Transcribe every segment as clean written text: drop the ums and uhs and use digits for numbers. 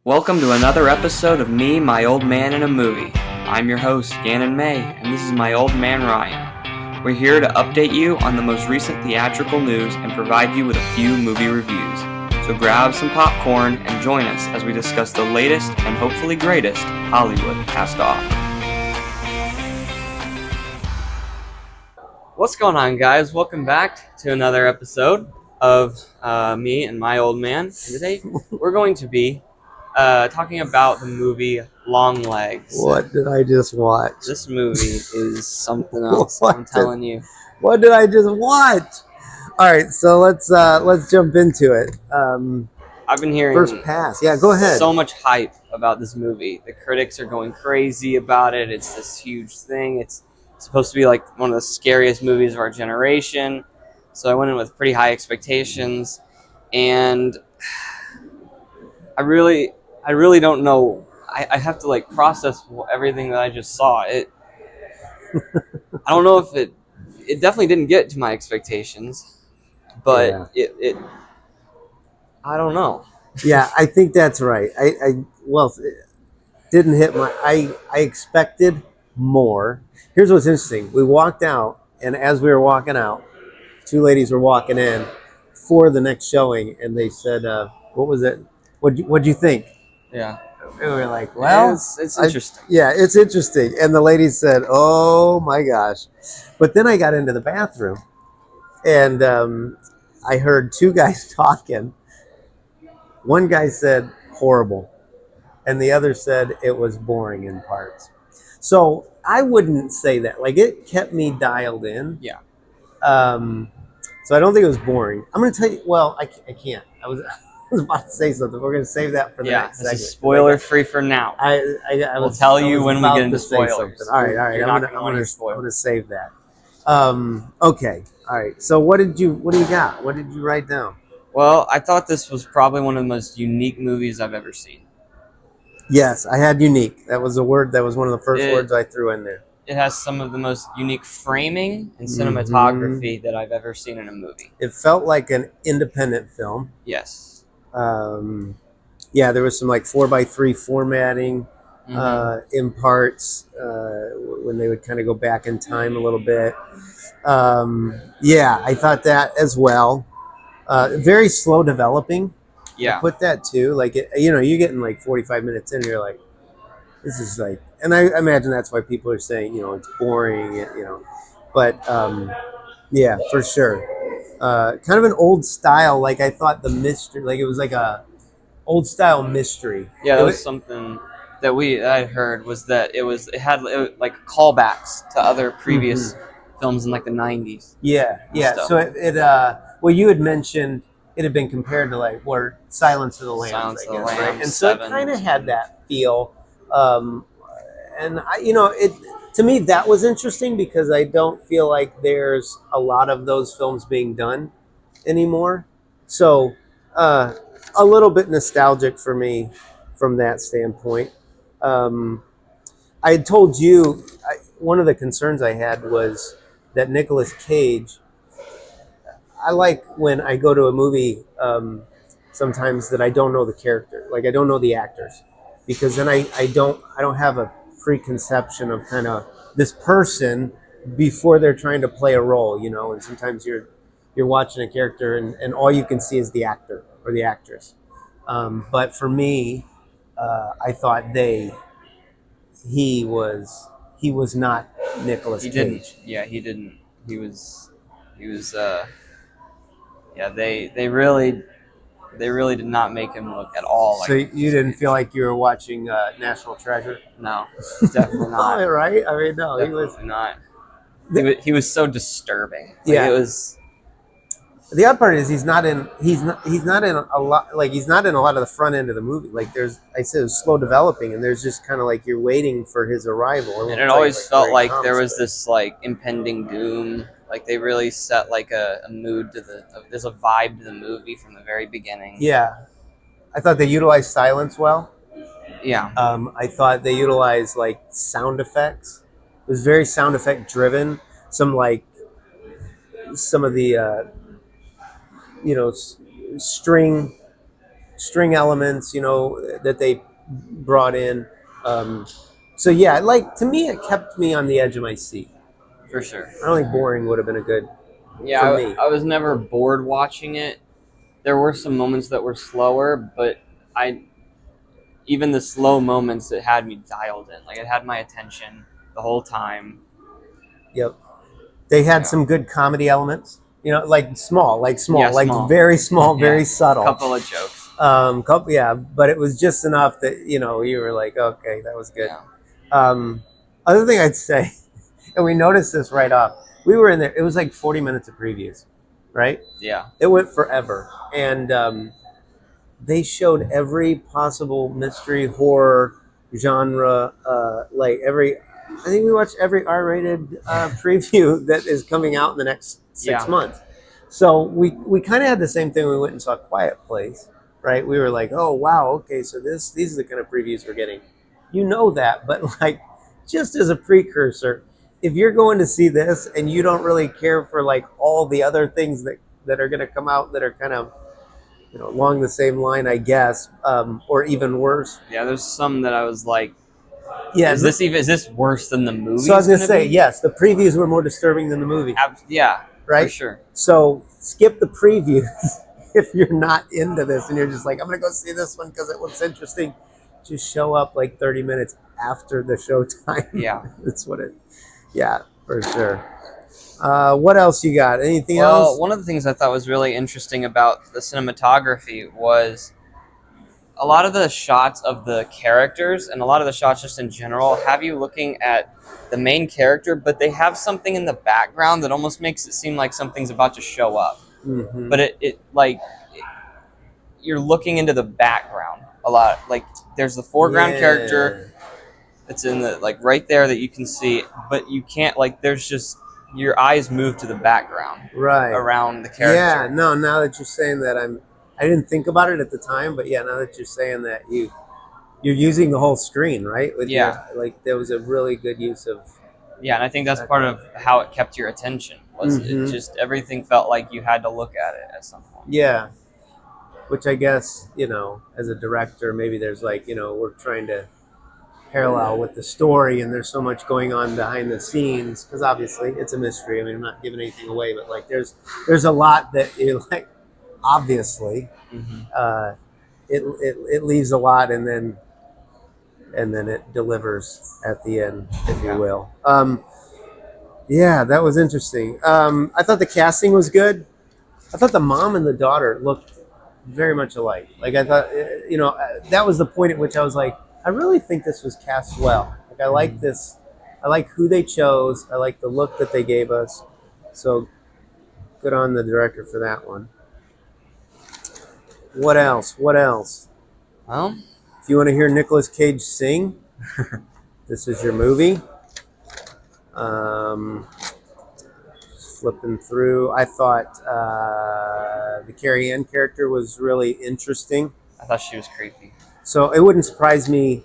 Welcome to another episode of Me, My Old Man, and a Movie. I'm your host, Gannon May, and this is my old man, Ryan. We're here to update you on the most recent theatrical news and provide you with a few movie reviews. So grab some popcorn and join us as we discuss the latest and hopefully greatest Hollywood cast off. What's going on, guys? Welcome back to another episode of Me and My Old Man. And today we're going to be talking about the movie Longlegs. What did I just watch? This movie is something else. I'm telling you. What did I just watch? All right, so let's jump into it. I've been hearing first pass. Yeah, go ahead. So much hype about this movie. The critics are going crazy about it. It's this huge thing. It's supposed to be like one of the scariest movies of our generation. So I went in with pretty high expectations, and I really don't know. I have to process everything that I just saw. I don't know if it definitely didn't get to my expectations, but it I don't know. Yeah, I think that's right. It didn't hit my. I expected more. Here's what's interesting. We walked out, and as we were walking out, two ladies were walking in for the next showing, and they said, "What was it? What'd you think?" Yeah. And we were like, well, it's interesting. It's interesting. And the lady said, oh my gosh. But then I got into the bathroom and I heard two guys talking. One guy said horrible and the other said it was boring in parts. So I wouldn't say that. Like, it kept me dialed in. Yeah. So I don't think it was boring. I'm going to tell you, well, I can't. I was about to say something. We're going to save that for the next segment. Spoiler free for now. We'll tell you when we get into spoilers. All right. I'm going to save that. Okay. All right. So what do you got? What did you write down? Well, I thought this was probably one of the most unique movies I've ever seen. Yes, I had unique. That was a word. That was one of the first words I threw in there. It has some of the most unique framing and cinematography that I've ever seen in a movie. It felt like an independent film. Yes. There was some 4:3 formatting in parts when they would kind of go back in time a little bit. I thought that as well. Very slow developing. Yeah. I put that too. You're getting 45 minutes in, and you're like, this is and I imagine that's why people are saying, it's boring, but for sure. Kind of an old style. I thought the mystery, it was like a old style mystery. Yeah, that was something that I heard was that it had callbacks to other previous films in the 90s. Yeah. So you had mentioned it had been compared to Silence of the Lambs, I guess, right? And so it kind of had that feel. To me, that was interesting because I don't feel like there's a lot of those films being done anymore. So a little bit nostalgic for me from that standpoint. I had told you one of the concerns I had was that Nicolas Cage, I like when I go to a movie sometimes that I don't know the character, I don't know the actors, because then I don't have a preconception of kind of this person before they're trying to play a role, and sometimes you're watching a character and all you can see is the actor or the actress. But for me, I thought he was not Nicolas Cage. He didn't. He was they really did not make him look at all so you didn't feel like you were watching National Treasure? No, definitely not. Right? I mean, no, definitely he was not. He was so disturbing. It was. The odd part is he's not in a lot of the front end of the movie. I said it was slow developing, and there's just kind of you're waiting for his arrival. And it always felt like there was this impending doom. They really set a mood there's a vibe to the movie from the very beginning. Yeah, I thought they utilized silence well. Yeah. I thought they utilized sound effects. It was very sound effect driven. Some of the string string elements, that they brought in. Um, so yeah, like to me, it kept me on the edge of my seat. For sure. I don't think boring would have been a good Yeah, for me. I was never bored watching it. There were some moments that were slower, but I even the slow moments, it had me dialed in. Like it had my attention the whole time. Yep. They had Yeah. some good comedy elements, like Yeah, like small. very small, very Yeah. subtle. Couple of jokes. Yeah, but it was just enough that you were like, okay, that was good. Yeah. Other thing I'd say, and we noticed this right off. We were in there. It was like 40 minutes of previews, right? Yeah. It went forever, and they showed every possible mystery horror genre. Like every, I think we watched every R-rated preview that is coming out in the next 6 months. So we kind of had the same thing when we went and saw Quiet Place, right? We were like, oh wow, okay, so these are the kind of previews we're getting. That, but like just as a precursor, if you're going to see this and you don't really care for like all the other things that are going to come out that are kind of along the same line, I guess, or even worse. Yeah, there's some that I was like, Yeah. is this worse than the movie? So I was gonna say, yes, the previews were more disturbing than the movie. Yeah, right? For sure. So skip the previews if you're not into this and you're just like, I'm gonna go see this one because it looks interesting. Just show up like 30 minutes after the showtime. Yeah. That's what it. Yeah, for sure. What else you got? Anything Well, else? one of the things I thought was really interesting about the cinematography was a lot of the shots of the characters and a lot of the shots just in general have you looking at the main character, but they have something in the background that almost makes it seem like something's about to show up. Mm-hmm. But you're looking into the background a lot. Like there's the foreground character that's in the like right there that you can see, but you can't there's just your eyes move to the background around the character. Yeah, no, now that you're saying that, I didn't think about it at the time, but yeah, now that you're saying that, you're using the whole screen, right? There was a really good use of. Yeah, and I think that's part of how it kept your attention. Was Mm-hmm. it just everything felt like you had to look at it at some point. Yeah, which I guess as a director, maybe there's we're trying to parallel with the story, and there's so much going on behind the scenes because obviously it's a mystery. I mean, I'm not giving anything away, but there's a lot that obviously. Mm-hmm. It leaves a lot, and then it delivers at the end, if you will. Yeah, that was interesting. I thought the casting was good. I thought the mom and the daughter looked very much alike. Like I thought, that was the point at which I was like, I really think this was cast well. Like I like this. I like who they chose. I like the look that they gave us. So good on the director for that one. What else? Well, if you want to hear Nicolas Cage sing, this is your movie. Flipping through, I thought the Carrie Ann character was really interesting. I thought she was creepy. So it wouldn't surprise me,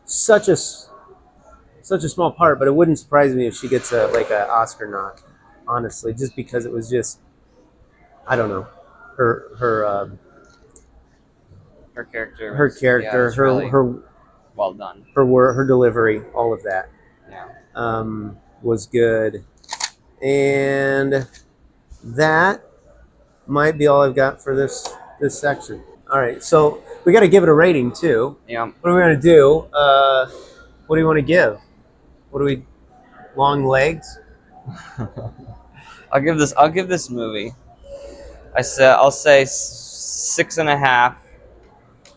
such a small part, but it wouldn't surprise me if she gets an Oscar nod. Honestly, just because it was just, I don't know, her character, her well done. Her delivery, all of that, was good, and that might be all I've got for this section. All right, so we got to give it a rating too. Yeah. What are we gonna do? What do you want to give? Longlegs? I'll give this movie. I'll say 6.5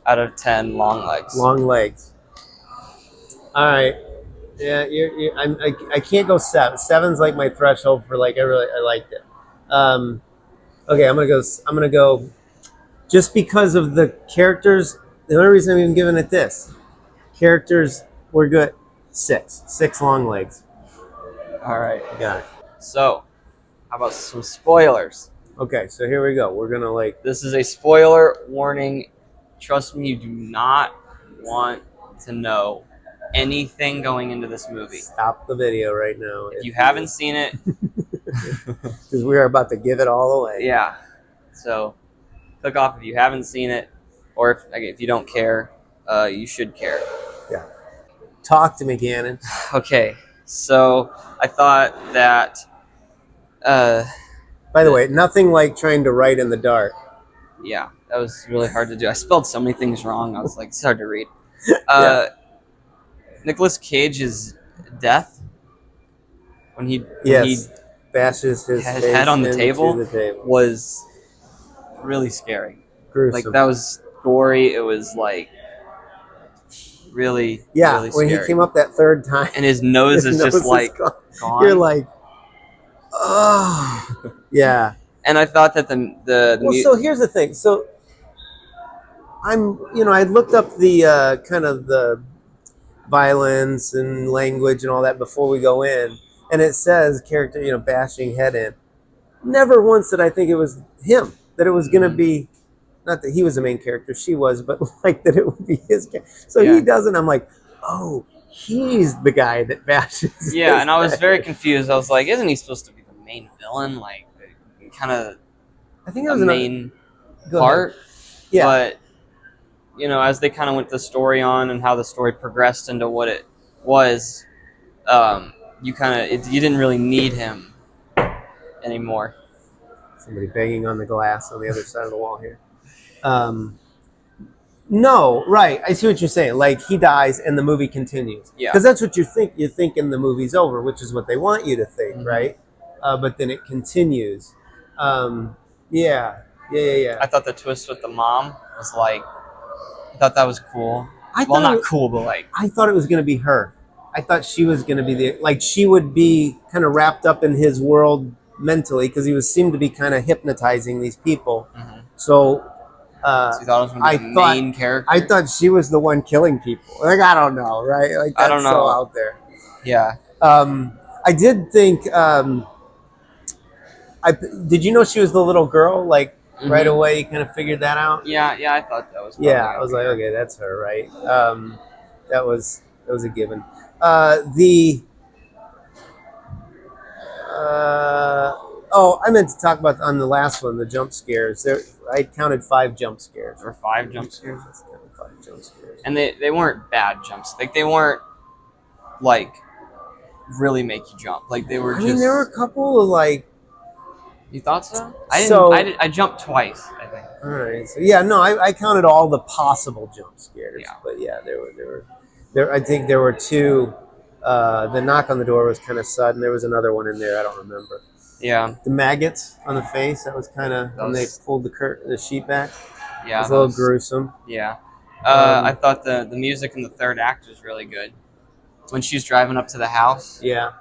out of 10. Longlegs. Longlegs. All right. Yeah, I can't go 7. 7's like my threshold for I liked it. Okay, I'm gonna go just because of the characters. The only reason I'm even giving it this, characters were good. 6 Longlegs. All right, got it. So, how about some spoilers? Okay, so here we go. We're gonna This is a spoiler warning. Trust me, you do not want to know anything going into this movie. Stop the video right now if you haven't seen it, because we are about to give it all away. Yeah. So, click off if you haven't seen it. or if you don't care, you should care. Yeah. Talk to me, Gannon. Okay, so I thought that uh, By the way, nothing like trying to write in the dark. yeah, that was really hard to do. I spelled so many things wrong. I was like, it's hard to read. Yeah. Nicolas Cage's death when he Yes. Bashes his had his face head on the into table the table. was really scary. Gruesome. Like that was gory. It was like really, yeah, really when scary. he came up that third time, And his nose his is nose just is like gone. gone. You're like, oh, yeah. And I thought that the Well, so here's the thing. So I looked up the kind of the violence and language and all that before we go in, and it says character, bashing head in. Never once did I think it was him. That it was going to be, not that he was the main character, she was, but like that it would be his character. So Yeah. he doesn't. I'm like, oh, he's the guy that bashes. yeah, and I was very confused. I was like, isn't he supposed to be the main villain? Like, kind of I think it a was main Go part. ahead. Yeah. But as they kind of went the story on and how the story progressed into what it was, you didn't really need him anymore. Somebody banging on the glass on the other side of the wall here. No, right. I see what you're saying. Like he dies and the movie continues. Yeah. Because that's what you think. You think in the movie's over, which is what they want you to think, right? But then it continues. Yeah. I thought the twist with the mom was like, I thought that was cool. Well, not cool, but like, I thought it was going to be her. I thought she was going to be she would be kind of wrapped up in his world mentally because he seemed to be kind of hypnotizing these people. So so you thought it was going to be the main character? I thought she was the one killing people. Like, I don't know, right? Like, that's I don't know. so out there. Yeah. I did think, did you know she was the little girl? Like, right away, you kind of figured that out? Yeah, I thought that was I was like, okay, that's her, right? That was a given. I meant to talk about on the last one, the jump scares. I counted 5 jump scares. There were 5 jump scares? I counted 5 jump scares. And they weren't bad jumps. Like, they weren't, like, really make you jump. Like, they were just... I mean, there were a couple of, like... You thought so? I jumped twice, I think. All right. So, yeah, no, I counted all the possible jump scares. Yeah. But, yeah, there. I think there were 2... the knock on the door was kind of sudden. There was another one in there. I don't remember. Yeah. The maggots on the face. That was kind of when they pulled the sheet back. Yeah. It was a little gruesome. Yeah. I thought the music in the third act was really good. When she's driving up to the house. Yeah.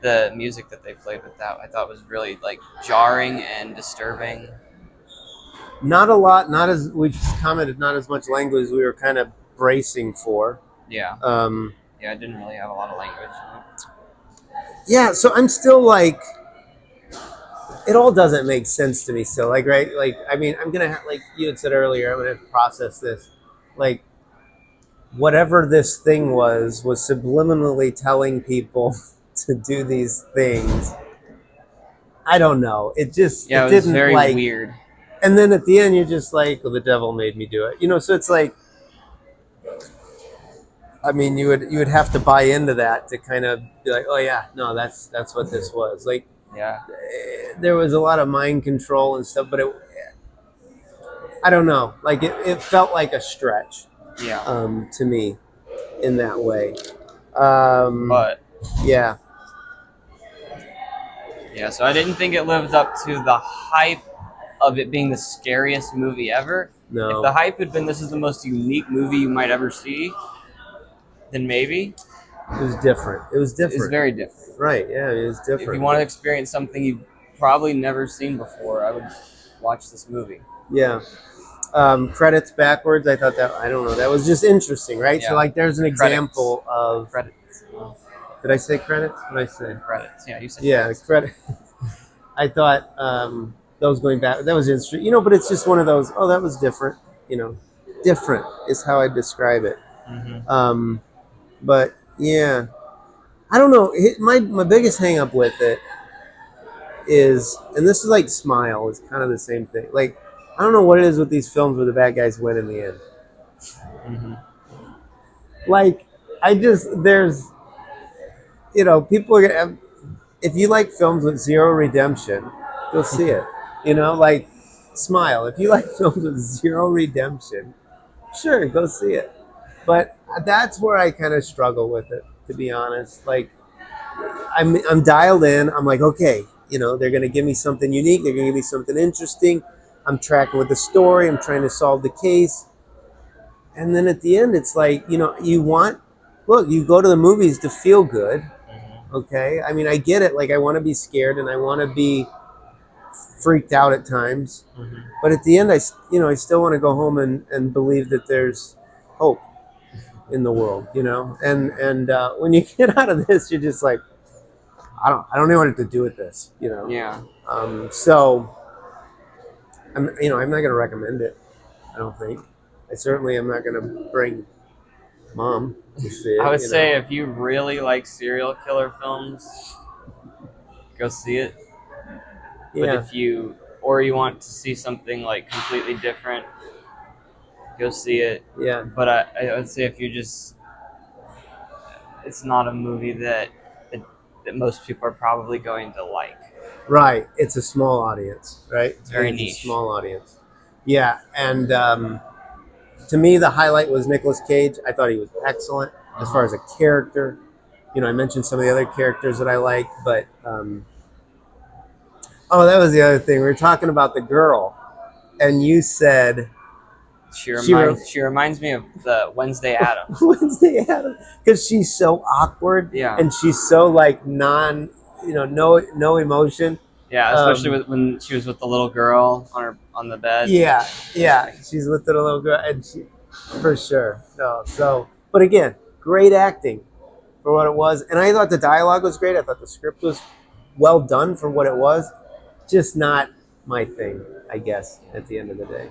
The music that they played with that, I thought was really like jarring and disturbing. Not a lot. Not as we just commented. Not as much language as we were kind of bracing for. Yeah. Yeah, it didn't really have a lot of language. Yeah, so I'm still like, it all doesn't make sense to me still. Like, right? Like, I mean, I'm going to, like you had said earlier, I'm going to process this. Like, whatever this thing was subliminally telling people to do these things. I don't know. It just, yeah, it was didn't very like, weird. And then at the end, you're just like, well, the devil made me do it. So it's like, I mean, you would have to buy into that to kind of be like, oh yeah, no, that's what this was. Like, yeah, there was a lot of mind control and stuff, but I don't know. Like it felt like a stretch. Yeah. To me, in that way. But yeah. Yeah, so I didn't think it lived up to the hype of it being the scariest movie ever. No. If the hype had been this is the most unique movie you might ever see, then maybe. It was different. It was very different. Right, yeah, it was different. If you want to experience something you've probably never seen before, I would watch this movie. Yeah. Credits backwards, I thought that was just interesting, right? Yeah. So like there's an example of credits. Did I say credits? What did I say? Credits. Yeah, you said credits. I thought those going back, that was interesting. But it's just one of those, oh, that was different. Different is how I describe it. Mm-hmm. But yeah, I don't know. My biggest hang up with it is, and this is like Smile, is kind of the same thing. Like, I don't know what it is with these films where the bad guys win in the end. Mm-hmm. Like, there's, people are gonna, if you like films with zero redemption, go see it. Like Smile. If you like films with zero redemption, sure, go see it. But that's where I kind of struggle with it, to be honest. Like, I'm dialed in. I'm like, okay, they're gonna give me something unique. They're gonna give me something interesting. I'm tracking with the story. I'm trying to solve the case. And then at the end, it's like, you go to the movies to feel good. Mm-hmm. Okay. I mean, I get it. Like, I want to be scared and I want to be freaked out at times. Mm-hmm. But at the end, I still want to go home and believe that there's hope in the world, and when you get out of this, you're just like, I don't know what to do with this. Yeah. So I'm not going to recommend it. I don't think. I certainly am not going to bring mom to see it. I would say if you really like serial killer films, go see it. But Yeah. or you want to see something like completely different, go see it. Yeah. But I would say if you it's not a movie that most people are probably going to like. Right. It's a small audience, right? It's very It's a niche. small audience. Yeah, and to me, the highlight was Nicolas Cage. I thought he was excellent as far as a character. I mentioned some of the other characters that I liked, but that was the other thing. We were talking about the girl, and you said She reminds me of the Wednesday Addams. Wednesday Addams, because she's so awkward, Yeah. and she's so like no emotion. Yeah, especially when she was with the little girl on the bed. Yeah, she's with the little girl, and for sure. No, but again, great acting for what it was, and I thought the dialogue was great. I thought the script was well done for what it was. Just not my thing, I guess. At the end of the day.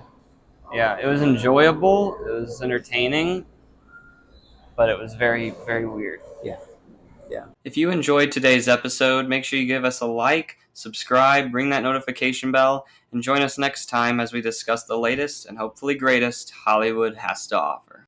Yeah, it was enjoyable. It was entertaining, but it was very, very weird. Yeah. If you enjoyed today's episode, make sure you give us a like, subscribe, ring that notification bell, and join us next time as we discuss the latest and hopefully greatest Hollywood has to offer.